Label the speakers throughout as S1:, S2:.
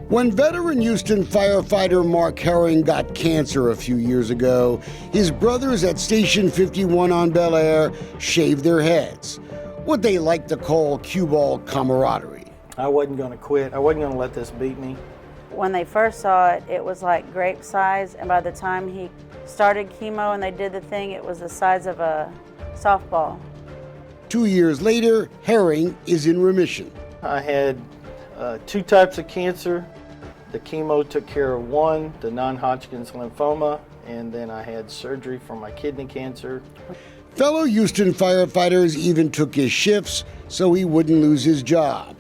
S1: When veteran Houston firefighter Mark Herring got cancer a few years ago, his brothers at Station 51 on Bel Air shaved their heads, what they like to call cue ball camaraderie.
S2: I wasn't going to quit. I wasn't going to let this beat me.
S3: When they first saw it, it was like grape size, and by the time he started chemo and they did the thing, it was the size of a softball.
S1: 2 years later, Herring is in remission.
S2: I had 2 types of cancer. The chemo took care of one, the non-Hodgkin's lymphoma, and then I had surgery for my kidney cancer.
S1: Fellow Houston firefighters even took his shifts so he wouldn't lose his job.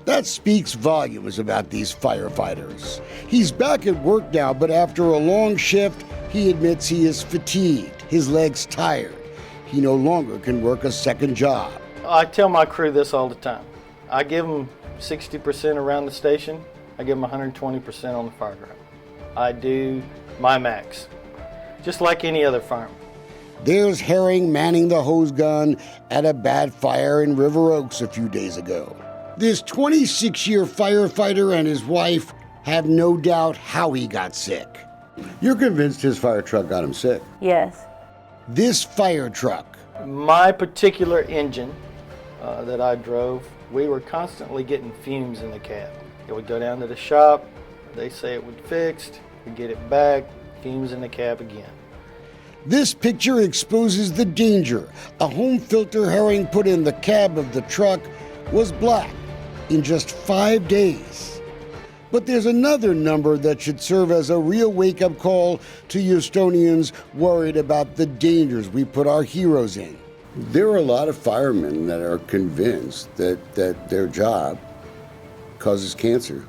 S1: That speaks volumes about these firefighters. He's back at work now, but after a long shift, he admits he is fatigued, his legs tired. He no longer can work a second job.
S2: I tell my crew this all the time. I give them 60% around the station. I give them 120% on the fire ground. I do my max, just like any other fireman.
S1: There's Herring manning the hose gun at a bad fire in River Oaks a few days ago. This 26-year firefighter and his wife have no doubt how he got sick. You're convinced his fire truck got him sick?
S3: Yes.
S1: This fire truck.
S2: My particular engine that I drove, we were constantly getting fumes in the cab. It would go down to the shop, they say it would fixed, we get it back, fumes in the cab again.
S1: This picture exposes the danger. A home filter Herring put in the cab of the truck was black in just 5 days. But there's another number that should serve as a real wake-up call to Houstonians worried about the dangers we put our heroes in. There are a lot of firemen that are convinced that their job causes cancer.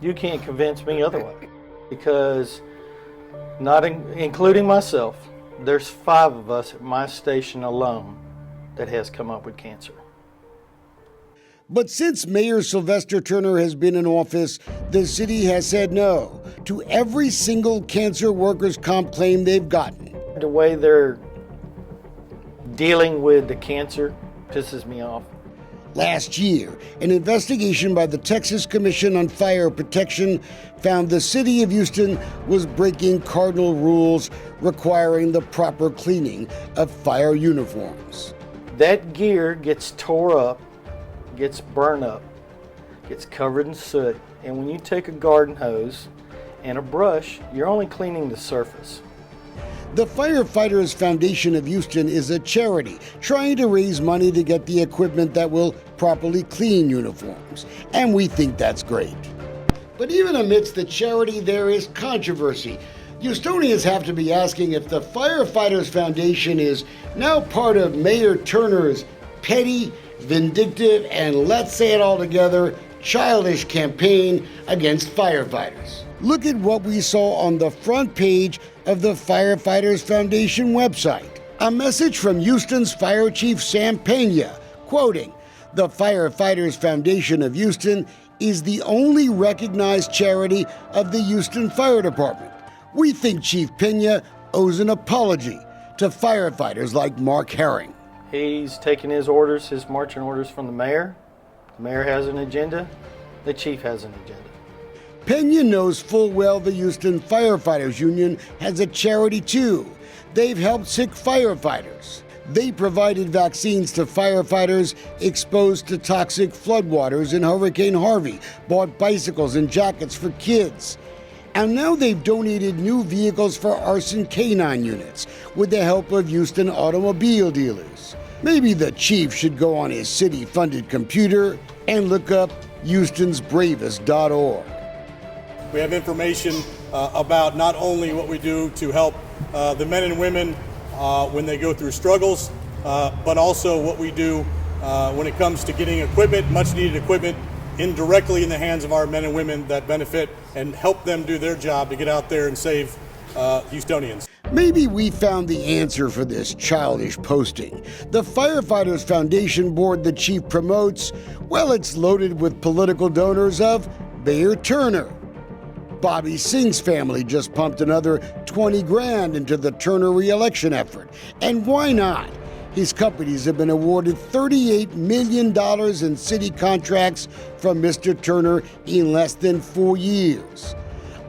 S2: You can't convince me otherwise, because not including myself, there's 5 of us at my station alone that has come up with cancer.
S1: But since Mayor Sylvester Turner has been in office, the city has said no to every single cancer workers' comp claim they've gotten.
S2: The way they're dealing with the cancer pisses me off.
S1: Last year, an investigation by the Texas Commission on Fire Protection found the city of Houston was breaking cardinal rules requiring the proper cleaning of fire uniforms.
S2: That gear gets tore up, gets burned up, gets covered in soot, and when you take a garden hose and a brush, you're only cleaning the surface.
S1: The Firefighters Foundation of Houston is a charity trying to raise money to get the equipment that will properly clean uniforms, and we think that's great. But even amidst the charity, there is controversy. Houstonians have to be asking if the Firefighters Foundation is now part of Mayor Turner's petty, vindictive, and let's say it all together, childish campaign against firefighters. Look at what we saw on the front page of the Firefighters Foundation website. A message from Houston's Fire Chief Sam Pena, quoting, "The Firefighters Foundation of Houston is the only recognized charity of the Houston Fire Department. We think Chief Pena owes an apology to firefighters like Mark Herring."
S2: He's taken his orders, his marching orders from the mayor. The mayor has an agenda. The chief has an agenda.
S1: Pena knows full well the Houston Firefighters Union has a charity too. They've helped sick firefighters. They provided vaccines to firefighters exposed to toxic floodwaters in Hurricane Harvey, bought bicycles and jackets for kids. And now they've donated new vehicles for arson canine units with the help of Houston automobile dealers. Maybe the chief should go on his city-funded computer and look up HoustonsBravest.org.
S4: We have information about not only what we do to help the men and women when they go through struggles, but also what we do when it comes to getting equipment, much needed equipment, indirectly in the hands of our men and women that benefit and help them do their job to get out there and save Houstonians.
S1: Maybe we found the answer for this childish posting. The Firefighters Foundation board the chief promotes, well, it's loaded with political donors of Mayor Turner. Bobby Singh's family just pumped another $20,000 into the Turner re-election effort. And why not? His companies have been awarded $38 million in city contracts from Mr. Turner in less than 4 years.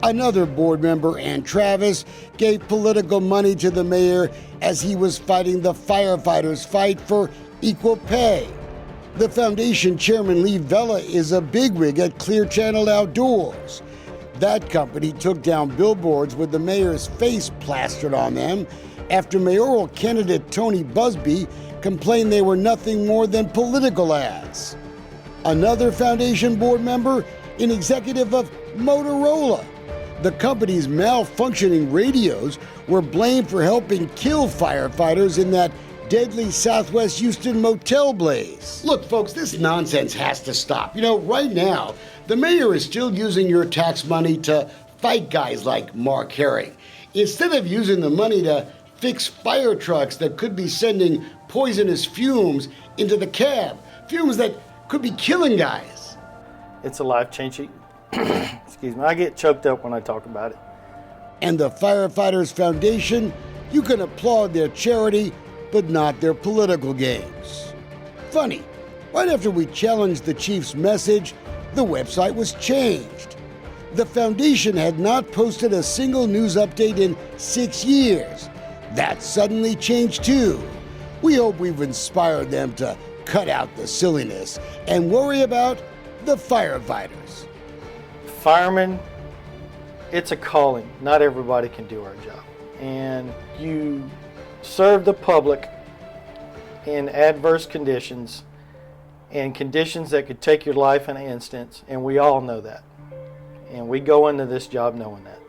S1: Another board member, Ann Travis, gave political money to the mayor as he was fighting the firefighters' fight for equal pay. The foundation chairman, Lee Vela, is a bigwig at Clear Channel Outdoors. That company took down billboards with the mayor's face plastered on them after mayoral candidate Tony Busby complained they were nothing more than political ads. Another foundation board member, an executive of Motorola. The company's malfunctioning radios were blamed for helping kill firefighters in that deadly Southwest Houston motel blaze. Look, folks, this nonsense has to stop. Right now, the mayor is still using your tax money to fight guys like Mark Herring, instead of using the money to fix fire trucks that could be sending poisonous fumes into the cab, fumes that could be killing guys.
S2: It's a life-changing, excuse me, I get choked up when I talk about it.
S1: And the Firefighters Foundation, you can applaud their charity, but not their political games. Funny, right after we challenged the chief's message, the website was changed. The foundation had not posted a single news update in 6 years. That suddenly changed too. We hope we've inspired them to cut out the silliness and worry about the firefighters.
S2: Firemen, it's a calling. Not everybody can do our job. And you serve the public in adverse conditions and conditions that could take your life in an instant, and we all know that. And we go into this job knowing that.